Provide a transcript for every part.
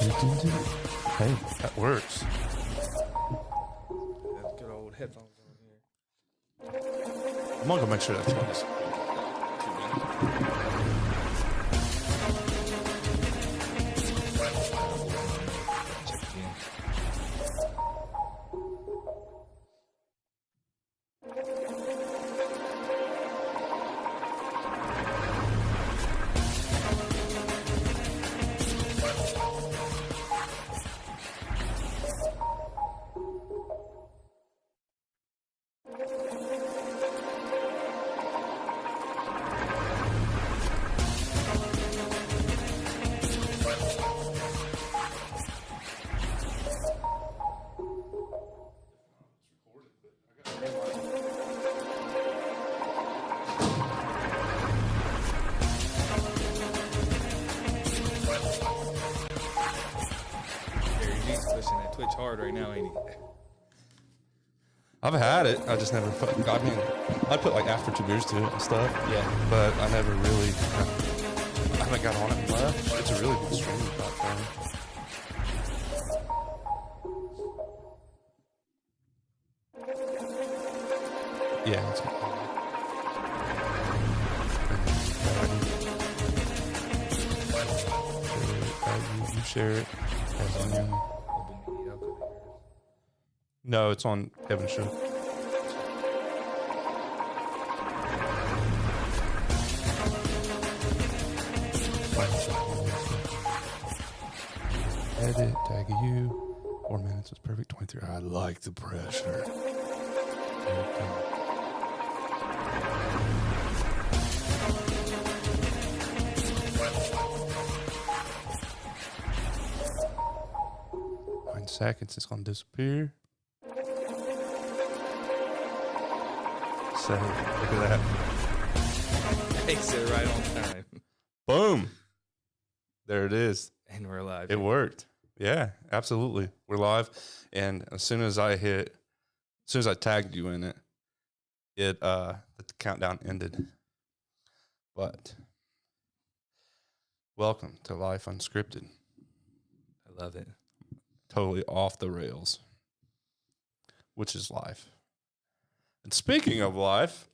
Hey, that works. Good old headphones on here. I'm gonna go make sure that's works. Check again. He's pushing that Twitch hard right now, ain't he? I've had it. I just never put. I mean, I put like after 2 beers to it and stuff. Yeah. But I never really. I haven't got on it much. It's a really good streaming platform. Yeah, it's good. You share it. It's on you. No, it's on Kevin's show. Edit, tag you. 4 minutes was perfect. 23. I like the pressure. Okay. Seconds, it's gonna disappear. So look at that. Takes it right on time. Boom. There it is. And we're live. It worked. Yeah, absolutely. We're live. And as soon as I tagged you in it, the countdown ended. But welcome to Life Unscripted. I love it. Totally off the rails, which is life. And speaking of life,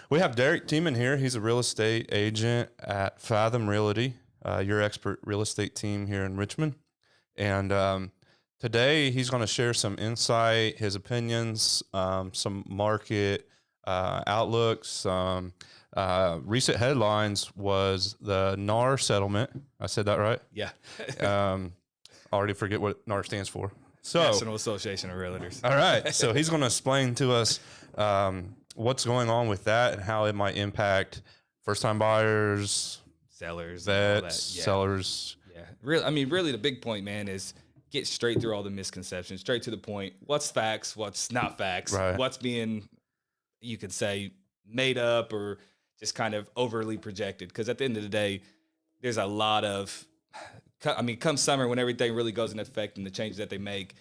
we have Derek Tiemann here. He's a real estate agent at Fathom Realty, your expert real estate team here in Richmond. And today he's going to share some insight, his opinions, some market outlooks. Recent headlines was the NAR settlement. I said that right? Yeah. I already forget what NAR stands for. So National Association of Realtors. All right. So he's going to explain to us what's going on with that and how it might impact first-time buyers, sellers, vets, sellers. Yeah. Really the big point, man, is get straight through all the misconceptions, straight to the point. What's facts? What's not facts? Right. What's being, you could say, made up or just kind of overly projected? Because at the end of the day, there's a lot of... come summer when everything really goes into effect and the changes that they make,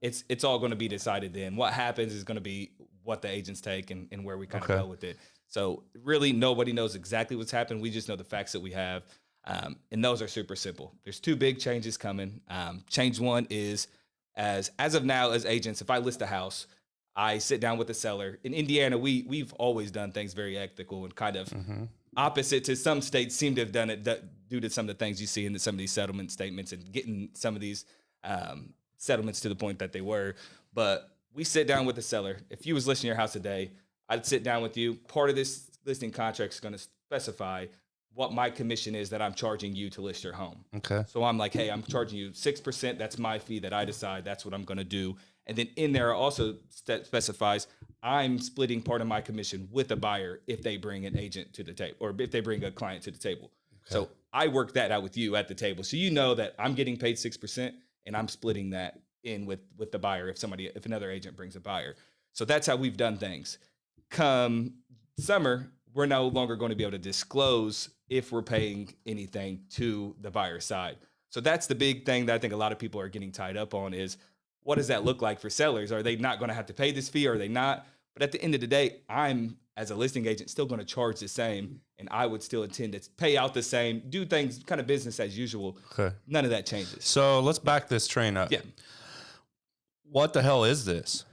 it's all going to be decided then. What happens is going to be what the agents take and where we kind of go with it. So really nobody knows exactly what's happened. We just know the facts that we have. And those are super simple. There's 2 big changes coming. Change 1 is as of now, as agents, if I list a house, I sit down with the seller. In Indiana, we've always done things very ethical and kind of opposite to some states seem to have done it due to some of the things you see in some of these settlement statements and getting some of these settlements to the point that they were. But we sit down with the seller. If you was listing your house today, I'd sit down with you. Part of this listing contract is going to specify what my commission is that I'm charging you to list your home. Okay. So I'm like, hey, I'm charging you 6%. That's my fee that I decide. That's what I'm going to do. And then in there also specifies I'm splitting part of my commission with a buyer if they bring an agent to the table or if they bring a client to the table. Okay. So I work that out with you at the table. So you know that I'm getting paid 6% and I'm splitting that in with the buyer if another agent brings a buyer. So that's how we've done things. Come summer, we're no longer going to be able to disclose if we're paying anything to the buyer side. So that's the big thing that I think a lot of people are getting tied up on is what does that look like for sellers? Are they not going to have to pay this fee? Or are they not? But at the end of the day, I'm as a listing agent, still going to charge the same, and I would still intend to pay out the same, do things kind of business as usual. Okay. None of that changes. So let's back this train up. Yeah. What the hell is this?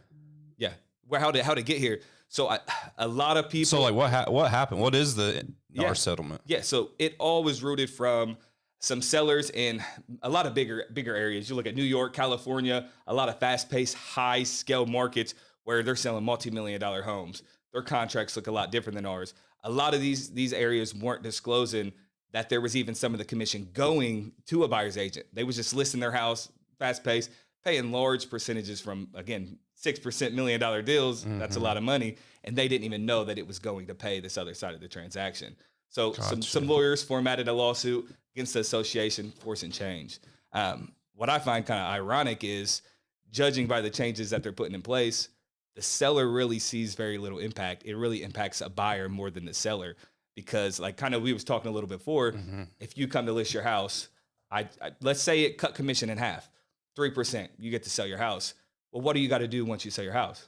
Yeah. How to get here? So a lot of people. So like what happened? What is the NAR Yeah. settlement? Yeah. So it all was rooted from some sellers in a lot of bigger areas. You look at New York, California, a lot of fast-paced, high-scale markets where they're selling multi-million-dollar homes. Their contracts look a lot different than ours. A lot of these areas weren't disclosing that there was even some of the commission going to a buyer's agent. They was just listing their house, fast-paced, paying large percentages from, again, 6% $1 million deals. That's a lot of money. And they didn't even know that it was going to pay this other side of the transaction. So some lawyers formatted a lawsuit against the association, forcing change. What I find kind of ironic is, judging by the changes that they're putting in place, the seller really sees very little impact. It really impacts a buyer more than the seller, because like kind of we was talking a little bit before, if you come to list your house, I let's say it cut commission in half, 3%, you get to sell your house. Well, what do you got to do once you sell your house?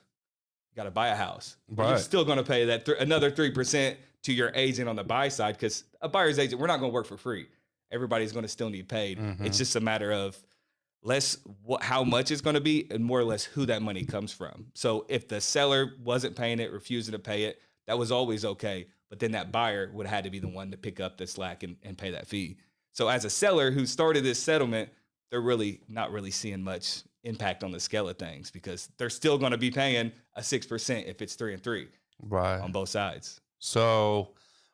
You got to buy a house. Right. You're still going to pay that another 3% to your agent on the buy side, because a buyer's agent, we're not going to work for free. Everybody's going to still need paid. It's just a matter of how much it's going to be, and more or less who that money comes from. So if the seller wasn't paying it, refusing to pay it, that was always okay. But then that buyer would have had to be the one to pick up the slack and pay that fee. So as a seller who started this settlement, they're really not really seeing much impact on the scale of things, because they're still going to be paying a 6% if it's 3 and 3, right, on both sides. So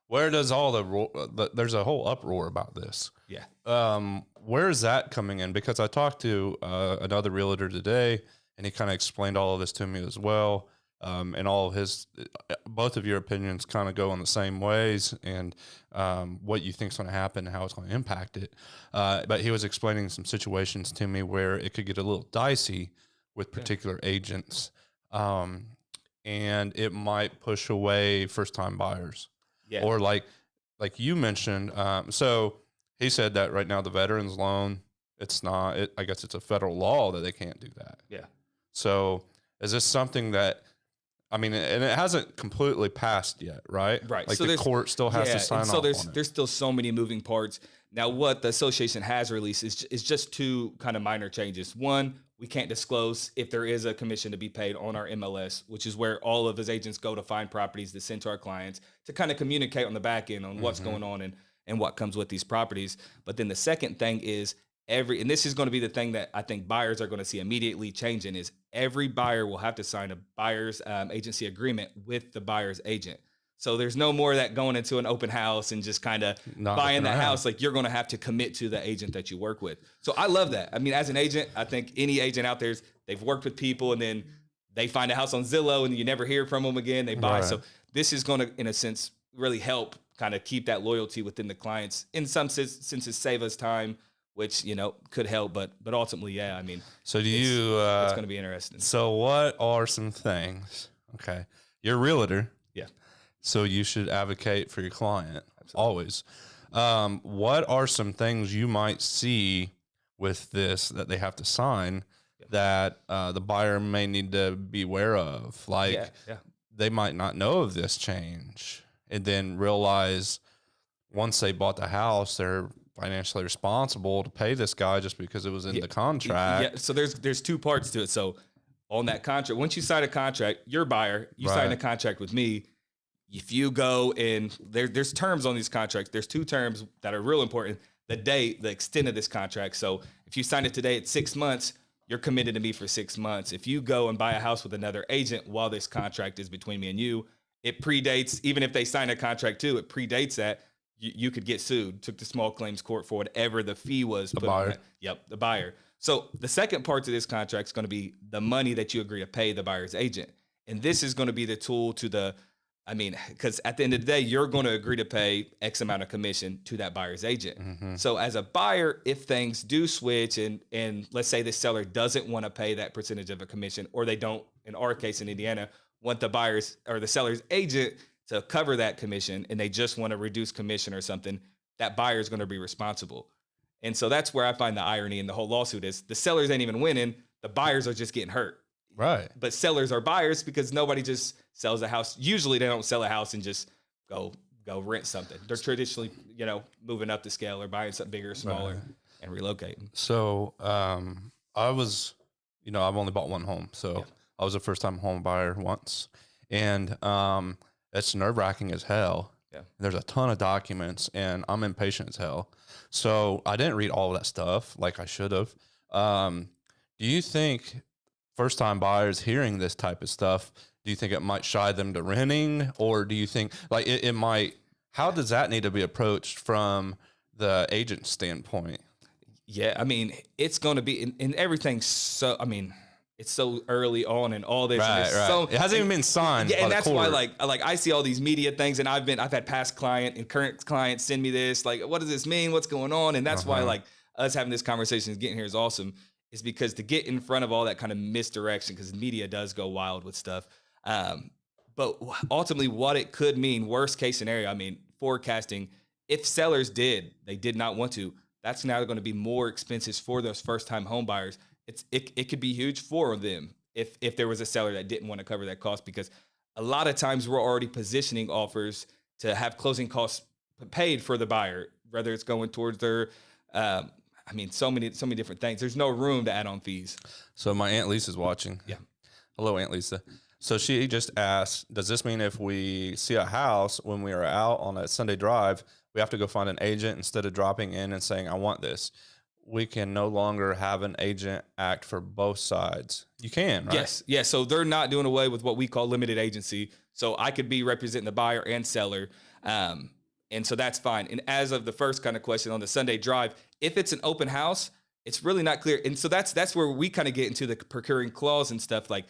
where does there's a whole uproar about this. Yeah. Where is that coming in? Because I talked to another realtor today, and he kind of explained all of this to me as well. And all of both of your opinions kind of go in the same ways, and what you think is going to happen, how it's going to impact it. But he was explaining some situations to me where it could get a little dicey with particular agents, and it might push away first-time buyers. Yeah. Or like you mentioned, so he said that right now the veterans loan, I guess it's a federal law that they can't do that. Yeah. So is this something that, I mean, and it hasn't completely passed yet, right? Right. Like so the court still has to sign off on it. There's still so many moving parts. Now, what the association has released is just two kind of minor changes. One, we can't disclose if there is a commission to be paid on our MLS, which is where all of his agents go to find properties to send to our clients to kind of communicate on the back end on what's going on and what comes with these properties. But then the second thing is and this is going to be the thing that I think buyers are going to see immediately changing, is every buyer will have to sign a buyer's agency agreement with the buyer's agent. So there's no more of that going into an open house and just kind of buying the house. Like, you're going to have to commit to the agent that you work with. So I love that. I mean, as an agent, I think any agent out there, they've worked with people and then they find a house on Zillow and you never hear from them again. They buy. Right. So this is going to, in a sense, really help kind of keep that loyalty within the clients. In some senses, save us time, which, could help. But ultimately, yeah, I mean, so it's going to be interesting. So what are some things? Okay. You're a realtor. Yeah. So you should advocate for your client. Absolutely. Always. What are some things you might see with this that they have to sign that the buyer may need to be aware of? Like, they might not know of this change and then realize once they bought the house, they're financially responsible to pay this guy just because it was in the contract. Yeah. So there's two parts to it. So on that contract, once you sign a contract, you're a buyer, you sign a contract with me. If you go and there's terms on these contracts, there's two terms that are real important. The date, the extent of this contract. So if you sign it today at 6 months, you're committed to me for 6 months. If you go and buy a house with another agent while this contract is between me and you, it predates, even if they sign a contract too, it predates that. You could get sued, took to small claims court for whatever the fee was. The buyer. The buyer. So the second part to this contract is going to be the money that you agree to pay the buyer's agent. And this is going to be the tool to because at the end of the day, you're going to agree to pay X amount of commission to that buyer's agent. Mm-hmm. So as a buyer, if things do switch and let's say the seller doesn't want to pay that percentage of a commission, or they don't, in our case in Indiana, want the buyer's or the seller's agent to cover that commission, and they just want to reduce commission or something, that buyer is going to be responsible. And so that's where I find the irony in the whole lawsuit is the sellers ain't even winning. The buyers are just getting hurt. Right. But sellers are buyers because nobody just sells a house. Usually they don't sell a house and just go rent something. They're traditionally, moving up the scale or buying something bigger or smaller and relocating. So I was, I've only bought one home. So I was a first time home buyer once. And it's nerve wracking as hell. Yeah. There's a ton of documents and I'm impatient as hell. So I didn't read all of that stuff like I should have. Do you think first time buyers hearing this type of stuff, do you think it might shy them to renting, or do you think like it might, how does that need to be approached from the agent standpoint? Yeah. I mean, it's going to be in everything. So, I mean, it's so early on and all this. Right. So, it hasn't even been signed. Yeah. And that's court. why I see all these media things and I've had past client and current clients send me this, like, what does this mean? What's going on? And that's why us having this conversation is getting here is awesome. Is because to get in front of all that kind of misdirection, because media does go wild with stuff. But ultimately what it could mean, worst case scenario, I mean, forecasting, if sellers did not want to, that's now going to be more expenses for those first time home buyers. It could be huge for them if there was a seller that didn't want to cover that cost, because a lot of times we're already positioning offers to have closing costs paid for the buyer, whether it's going towards their, so many different things. There's no room to add on fees. So my Aunt Lisa's watching. Yeah. Hello, Aunt Lisa. So she just asked, does this mean if we see a house when we are out on a Sunday drive, we have to go find an agent instead of dropping in and saying, I want this? We can no longer have an agent act for both sides. You can, right? Yes. Yeah. So they're not doing away with what we call limited agency. So I could be representing the buyer and seller. And so that's fine. And as of the first kind of question on the Sunday drive, if it's an open house, it's really not clear. And so that's where we kind of get into the procuring clause and stuff. Like,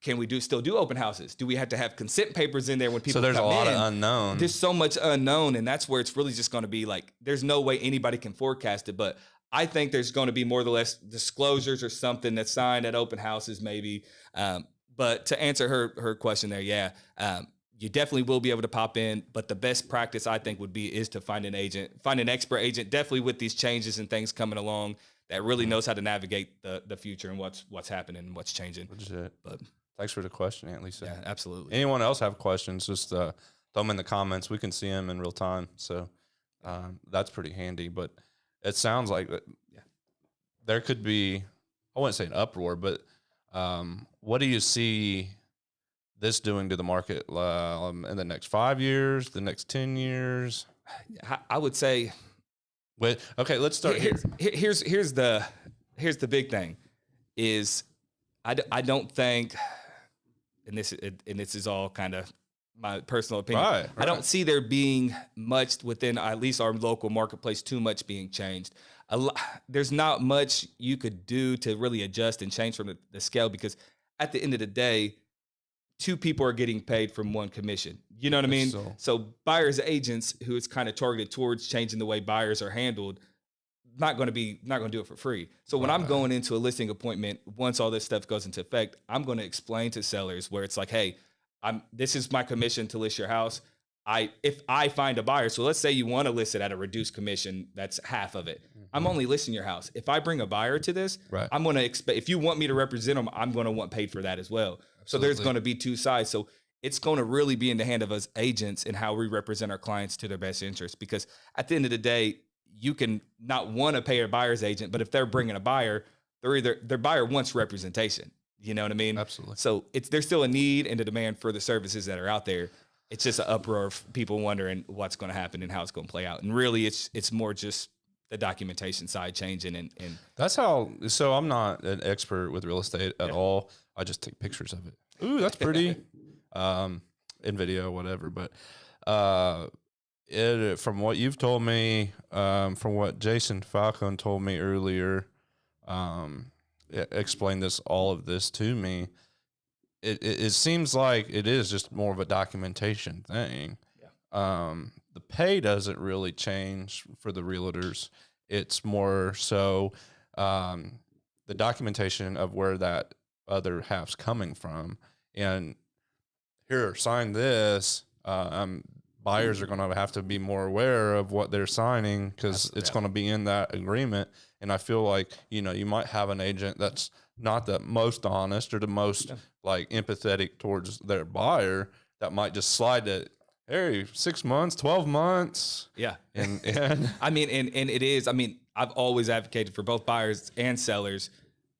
can we still do open houses? Do we have to have consent papers in there when people come in? So there's a lot of unknown. There's so much unknown. And that's where it's really just going to be like, there's no way anybody can forecast it. But I think there's going to be more or less disclosures or something that's signed at open houses maybe. But to answer her question there, you definitely will be able to pop in, but the best practice I think is to find an expert agent, definitely with these changes and things coming along that really knows how to navigate the future and what's happening and what's changing. Legit. But thanks for the question, Aunt Lisa. Yeah, absolutely. Anyone else have questions? Just throw them in the comments. We can see them in real time. So that's pretty handy. But it sounds like there could be, I wouldn't say an uproar, but what do you see this doing to the market in the next 5 years, the next 10 years? I would say. Okay, let's start here. Here's the big thing is I don't think, and this is all kind of my personal opinion. Right. I don't see there being much within at least our local marketplace, too much being changed. There's not much you could do to really adjust and change from the scale, because at the end of the day, two people are getting paid from one commission. You know what I mean? So buyers agents who is kind of targeted towards changing the way buyers are handled, not going to do it for free. So when I'm going into a listing appointment, once all this stuff goes into effect, I'm going to explain to sellers where it's like, hey, this is my commission to list your house. If I find a buyer, so let's say you want to list it at a reduced commission, that's half of it. Mm-hmm. I'm only listing your house. If I bring a buyer to this, I'm going to expect, if you want me to represent them, I'm going to want paid for that as well. Absolutely. So there's going to be two sides. So it's going to really be in the hand of us agents and how we represent our clients to their best interest. Because at the end of the day, you can not want to pay a buyer's agent, but if they're bringing a buyer, their buyer wants representation. You know what I mean? Absolutely. So there's still a need and a demand for the services that are out there. It's just an uproar of people wondering what's going to happen and how it's going to play out. And really, it's more just the documentation side changing. And that's how. So I'm not an expert with real estate at all. I just take pictures of it. Ooh, that's pretty. In video, whatever. But from what you've told me, from what Jason Falcone told me earlier, explained all of this to me. It seems like it is just more of a documentation thing. Yeah. The pay doesn't really change for the realtors. It's more so the documentation of where that other half's coming from. And here, sign this. Buyers are going to have to be more aware of what they're signing because it's going to be in that agreement. And I feel like, you might have an agent that's not the most honest or the most like empathetic towards their buyer, that might just slide that, hey, 6 months, 12 months. Yeah. And I mean, and it is, I mean, I've always advocated for both buyers and sellers.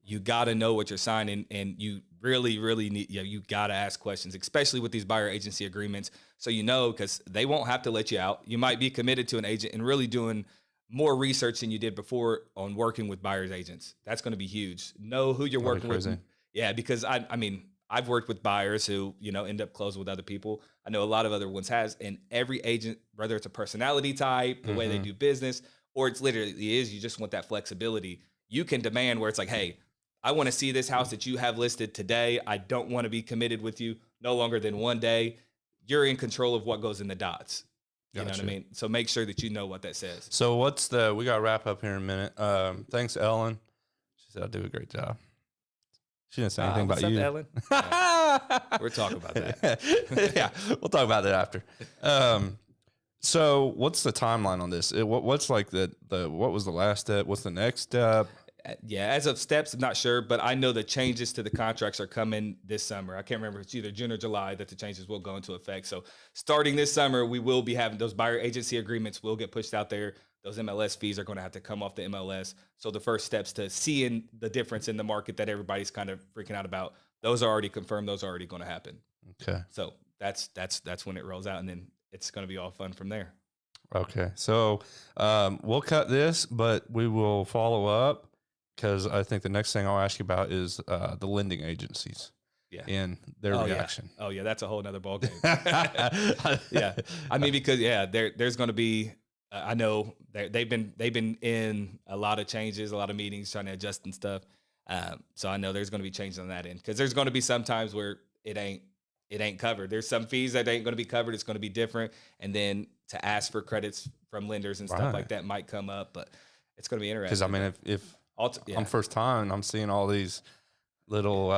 You got to know what you're signing, and you really, really need, you got to ask questions, especially with these buyer agency agreements. So, because they won't have to let you out. You might be committed to an agent and really doing more research than you did before on working with buyers agents. That's going to be huge. Know who you're working with. Yeah. Because I mean, I've worked with buyers who, end up closing with other people. I know a lot of other ones has, and every agent, whether it's a personality type, the way they do business, or it's literally is, you just want that flexibility. You can demand where it's like, hey, I want to see this house that you have listed today. I don't want to be committed with you no longer than one day. You're in control of what goes in the dots. You know what I mean? So make sure that you know what that says. So we got to wrap up here in a minute. Thanks, Ellen. She said I do a great job. She didn't say anything about you. Ellen? Yeah. We're talking about that. Yeah, we'll talk about that after. So what's the timeline on this? What's like what was the last step? What's the next step? Yeah, as of steps, I'm not sure, but I know the changes to the contracts are coming this summer. I can't remember if it's either June or July that the changes will go into effect. So starting this summer, we will be having those buyer agency agreements will get pushed out there. Those MLS fees are going to have to come off the MLS. So the first steps to seeing the difference in the market that everybody's kind of freaking out about, those are already confirmed. Those are already going to happen. Okay. So that's when it rolls out, and then it's going to be all fun from there. Okay. So we'll cut this, but we will follow up, because I think the next thing I'll ask you about is the lending agencies. Yeah. And their reaction. Yeah. Oh yeah, that's a whole nother ballgame. Yeah. I mean, because there's going to be, I know they've been in a lot of changes, a lot of meetings, trying to adjust and stuff. So I know there's going to be changes on that end, because there's going to be some times where it ain't covered. There's some fees that ain't going to be covered. It's going to be different. And then to ask for credits from lenders and stuff like that might come up, but it's going to be interesting. Because I mean, if I'm first time, I'm seeing all these little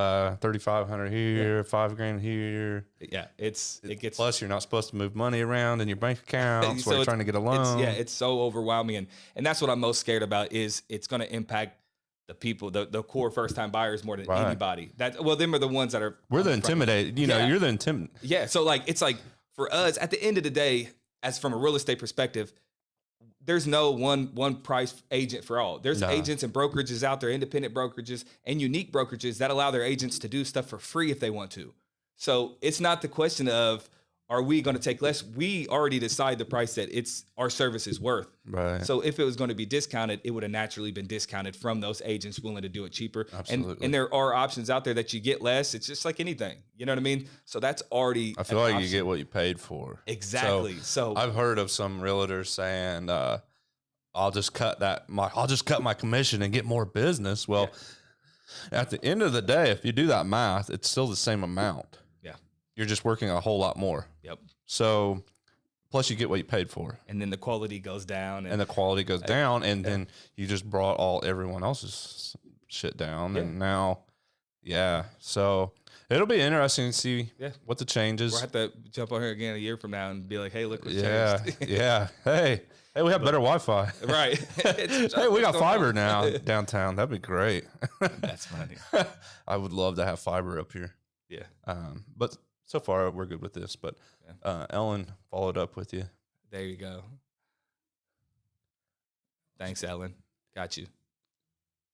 3,500 here, $5,000 here. Yeah, it gets. Plus, you're not supposed to move money around in your bank accounts while you're trying to get a loan. It's so overwhelming, and that's what I'm most scared about. Is it's going to impact the people, the core first time buyers more than anybody. Them are the ones that are. We're the intimidated. You're the intimidated. Yeah, so it's like for us at the end of the day, as from a real estate perspective, there's no one price agent for all. There's agents and brokerages out there, independent brokerages and unique brokerages that allow their agents to do stuff for free if they want to. So it's not the question of, are we going to take less? We already decide the price that our service is worth. Right. So if it was going to be discounted, it would have naturally been discounted from those agents willing to do it cheaper. Absolutely. And there are options out there that you get less. It's just like anything. You know what I mean? So that's already. I feel like you get what you paid for. Exactly. So I've heard of some realtors saying, I'll just cut my commission and get more business. Well, at the end of the day, if you do that math, it's still the same amount. Yeah. You're just working a whole lot more. Yep. So plus you get what you paid for. And then the quality goes down. And the quality goes down. And then you just brought everyone else's shit down. And now, so it'll be interesting to see what the changes. We'll have to jump on here again a year from now and be like, hey, look what changed. Yeah. Hey, we have better Wi-Fi. Right. Hey, we got fiber now downtown. That'd be great. That's funny. I would love to have fiber up here. Yeah. But so far we're good with this. But Ellen followed up with you. There you go. Thanks, Ellen. Got you.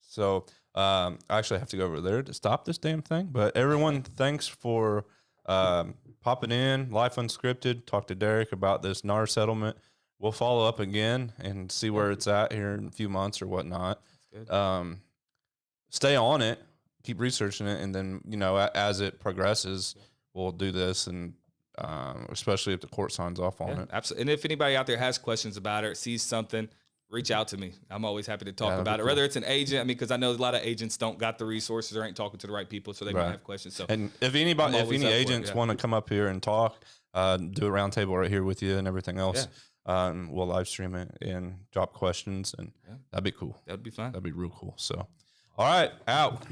So I actually have to go over there to stop this damn thing. But everyone, thanks for popping in. Life Unscripted. Talk to Derek about this NAR settlement. We'll follow up again and see where it's at here in a few months or whatnot. Stay on it, keep researching it, and then, as it progresses, we'll do this, and especially if the court signs off on it. Absolutely. And if anybody out there has questions about it, sees something, reach out to me. I'm always happy to talk about it. Cool. Whether it's an agent, because I know a lot of agents don't got the resources or ain't talking to the right people, so they might have questions. So, and if any agents want to come up here and talk, do a roundtable right here with you and everything else. We'll live stream it and drop questions, and that'd be cool. That'd be fun. That'd be real cool. So, all right, out.